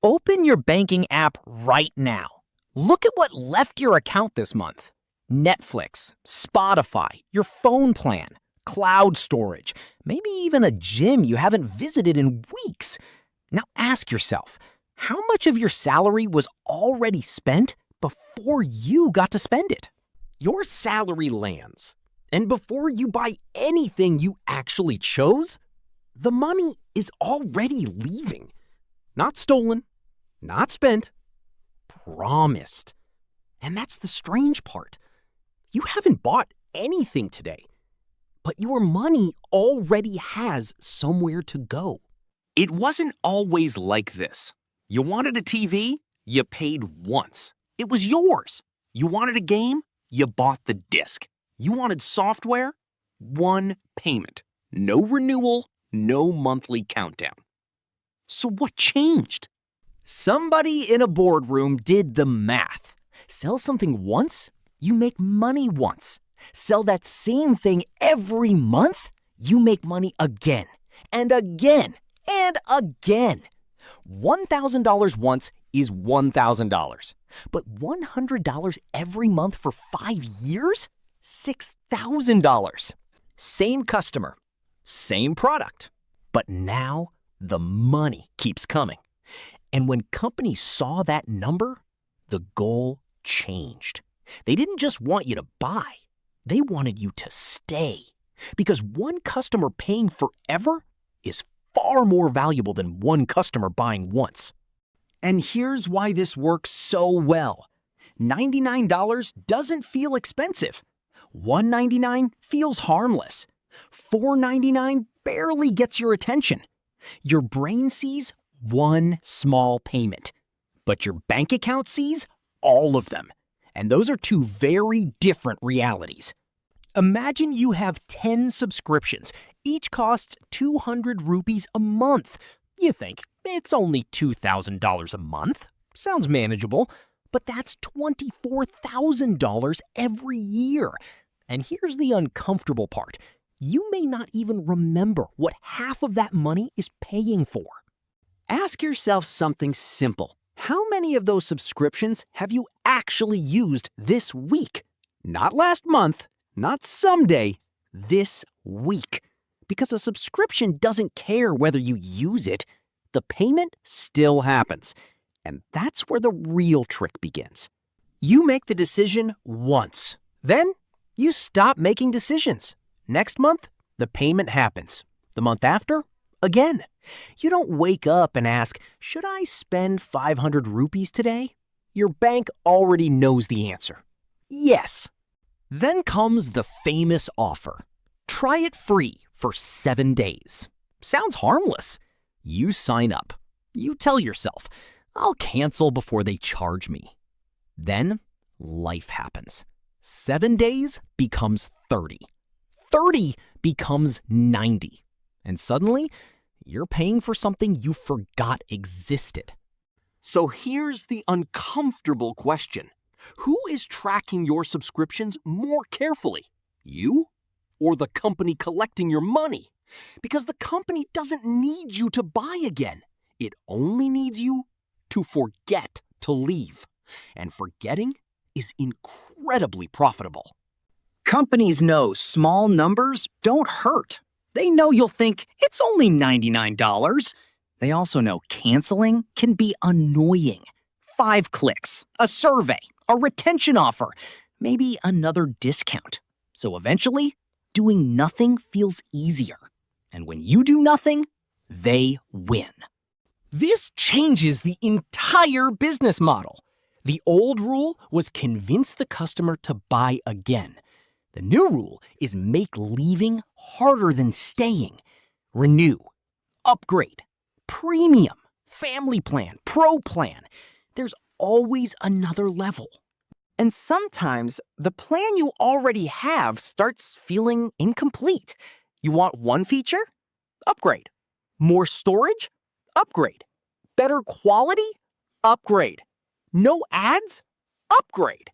Open your banking app right now. Look at what left your account this month. Netflix, Spotify, your phone plan, cloud storage, maybe even a gym you haven't visited in weeks. Now ask yourself, how much of your salary was already spent before you got to spend it? Your salary lands, and before you buy anything you actually chose, the money is already leaving. Not stolen, not spent, promised. And that's the strange part. You haven't bought anything today, but your money already has somewhere to go. It wasn't always like this. You wanted a TV? You paid once. It was yours. You wanted a game? You bought the disc. You wanted software? One payment. No renewal, no monthly countdown. So what changed? Somebody in a boardroom did the math. Sell something once, you make money once. Sell that same thing every month, you make money again, and again, and again. $1,000 once is $1,000. But $100 every month for 5 years? $6,000. Same customer, same product. But now the money keeps coming. And when companies saw that number, the goal changed. They didn't just want you to buy. They wanted you to stay. Because one customer paying forever is far more valuable than one customer buying once. And here's why this works so well. $99 doesn't feel expensive. $199 feels harmless. $499 barely gets your attention. Your brain sees one small payment, but your bank account sees all of them. And those are two very different realities. Imagine you have 10 subscriptions. Each costs 200 rupees a month. You think, it's only $2,000 a month. Sounds manageable. But that's $24,000 every year. And here's the uncomfortable part. You may not even remember what half of that money is paying for. Ask yourself something simple. How many of those subscriptions have you actually used this week? Not last month, not someday, this week. Because a subscription doesn't care whether you use it. The payment still happens. And that's where the real trick begins. You make the decision once. Then you stop making decisions. Next month, the payment happens. The month after, again. You don't wake up and ask, should I spend 500 rupees today? Your bank already knows the answer. Yes. Then comes the famous offer. Try it free for 7 days. Sounds harmless. You sign up. You tell yourself, I'll cancel before they charge me. Then life happens. 7 days becomes 30. 30 becomes 90. And suddenly, you're paying for something you forgot existed. So here's the uncomfortable question. Who is tracking your subscriptions more carefully? You or the company collecting your money? Because the company doesn't need you to buy again. It only needs you to forget to leave. And forgetting is incredibly profitable. Companies know small numbers don't hurt. They know you'll think, it's only $99. They also know canceling can be annoying. 5 clicks, a survey, a retention offer, maybe another discount. So eventually, doing nothing feels easier. And when you do nothing, they win. This changes the entire business model. The old rule was convince the customer to buy again. The new rule is make leaving harder than staying. Renew, upgrade, premium, family plan, pro plan. There's always another level. And sometimes the plan you already have starts feeling incomplete. You want one feature? Upgrade. More storage? Upgrade. Better quality? Upgrade. No ads? Upgrade.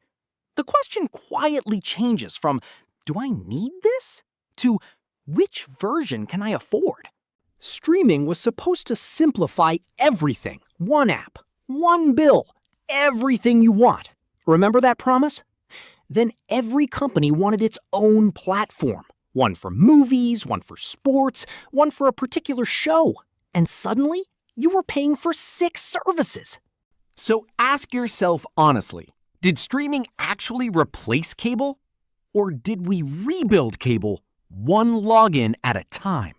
The question quietly changes from, do I need this? To, which version can I afford? Streaming was supposed to simplify everything. One app, one bill, everything you want. Remember that promise? Then every company wanted its own platform. One for movies, one for sports, one for a particular show. And suddenly, you were paying for 6 services. So ask yourself honestly, did streaming actually replace cable? Or did we rebuild cable one login at a time?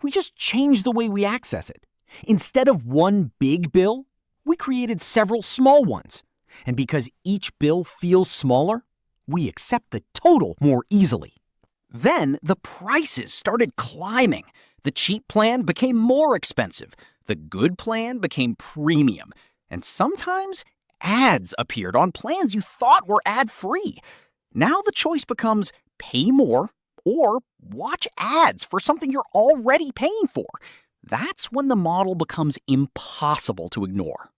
We just changed the way we access it. Instead of one big bill, we created several small ones. And because each bill feels smaller, we accept the total more easily. Then the prices started climbing. The cheap plan became more expensive. The good plan became premium. And sometimes ads appeared on plans you thought were ad-free. Now the choice becomes pay more or watch ads for something you're already paying for. That's when the model becomes impossible to ignore.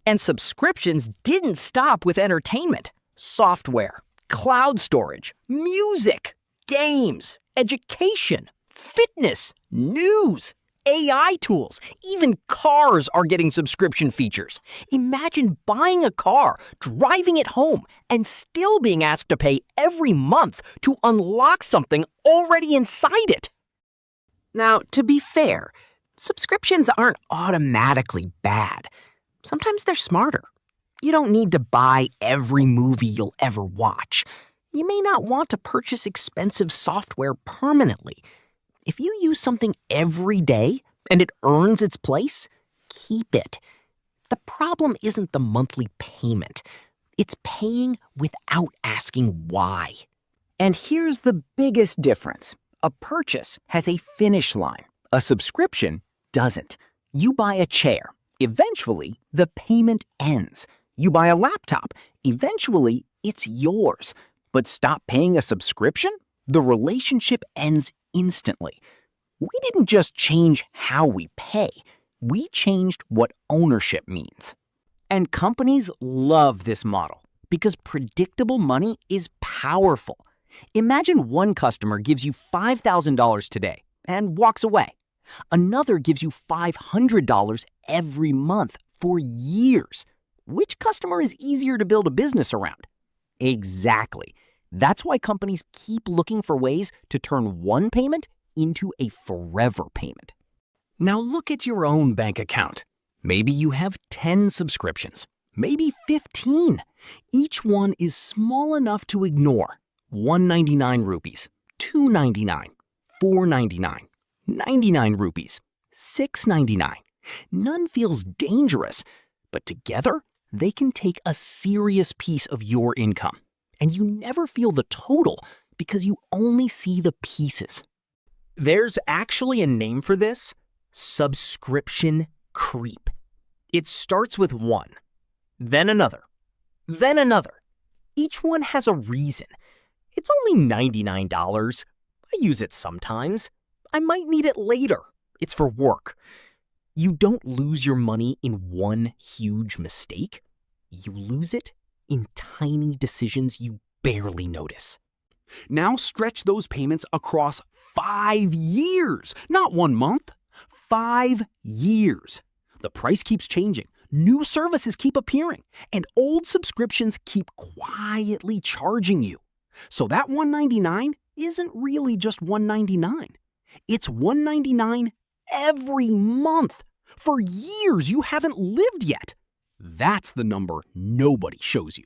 And subscriptions didn't stop with entertainment. Software, cloud storage, music, games, education, fitness, news, AI tools, even cars are getting subscription features. Imagine buying a car, driving it home, and still being asked to pay every month to unlock something already inside it. Now, to be fair, subscriptions aren't automatically bad. Sometimes they're smarter. You don't need to buy every movie you'll ever watch. You may not want to purchase expensive software permanently. If you use something every day and it earns its place, keep it. The problem isn't the monthly payment. It's paying without asking why. And here's the biggest difference. A purchase has a finish line. A subscription doesn't. You buy a chair. Eventually, the payment ends. You buy a laptop. Eventually, it's yours. But stop paying a subscription? The relationship ends instantly. We didn't just change how we pay. We changed what ownership means. And companies love this model because predictable money is powerful. Imagine one customer gives you $5,000 today and walks away. Another gives you $500 every month for years. Which customer is easier to build a business around? Exactly. That's why companies keep looking for ways to turn one payment into a forever payment. Now look at your own bank account. Maybe you have 10 subscriptions, maybe 15. Each one is small enough to ignore. 199 rupees, 299, 499, 99 rupees, 699. None feels dangerous, but together they can take a serious piece of your income. And you never feel the total because you only see the pieces. There's actually a name for this: subscription creep. It starts with one, then another, then another. Each one has a reason. It's only $99. I use it sometimes. I might need it later. It's for work. You don't lose your money in one huge mistake. You lose it in tiny decisions you barely notice. Now stretch those payments across 5 years, not 1 month. 5 years. The price keeps changing, new services keep appearing, and old subscriptions keep quietly charging you. So that $199 isn't really just $199. It's $199 every month. For years you haven't lived yet. That's the number nobody shows you.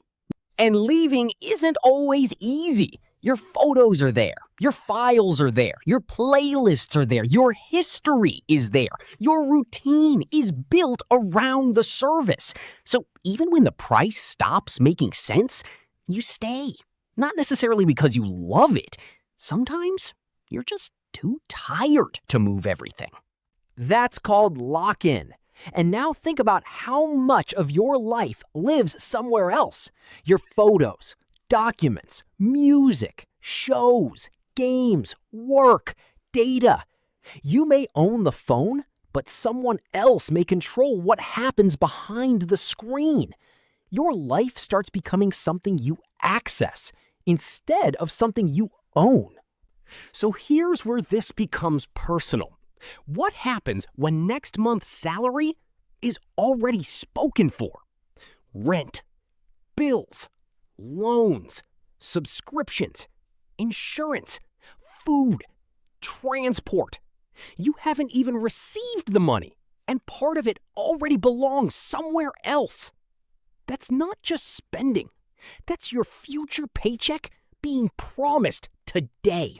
And leaving isn't always easy. Your photos are there. Your files are there. Your playlists are there. Your history is there. Your routine is built around the service. So even when the price stops making sense, you stay. Not necessarily because you love it. Sometimes you're just too tired to move everything. That's called lock-in. And now think about how much of your life lives somewhere else. Your photos, documents, music, shows, games, work, data. You may own the phone, but someone else may control what happens behind the screen. Your life starts becoming something you access instead of something you own. So here's where this becomes personal. What happens when next month's salary is already spoken for? Rent, bills, loans, subscriptions, insurance, food, transport. You haven't even received the money, and part of it already belongs somewhere else. That's not just spending. That's your future paycheck being promised today.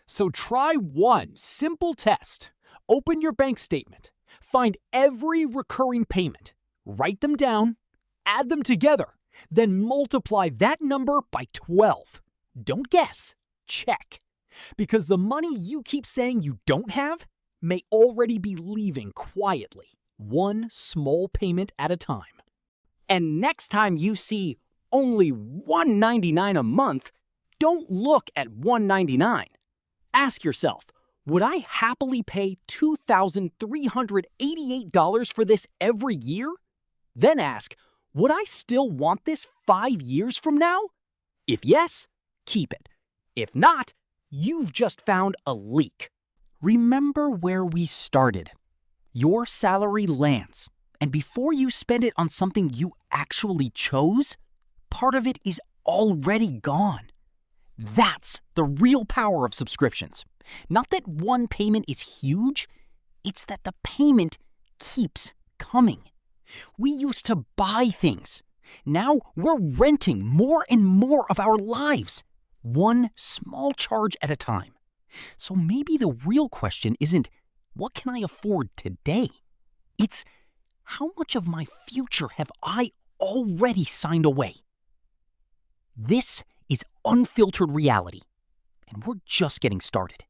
So try one simple test. Open your bank statement, find every recurring payment, write them down, add them together, then multiply that number by 12. Don't guess, check. Because the money you keep saying you don't have may already be leaving quietly, one small payment at a time. And next time you see only $199 a month, don't look at $199. Ask yourself, would I happily pay $2,388 for this every year? Then ask, would I still want this 5 years from now? If yes, keep it. If not, you've just found a leak. Remember where we started. Your salary lands, and before you spend it on something you actually chose, part of it is already gone. That's the real power of subscriptions. Not that one payment is huge, it's that the payment keeps coming. We used to buy things. Now we're renting more and more of our lives, one small charge at a time. So maybe the real question isn't, what can I afford today? It's, how much of my future have I already signed away? This is Unfiltered Reality, and we're just getting started.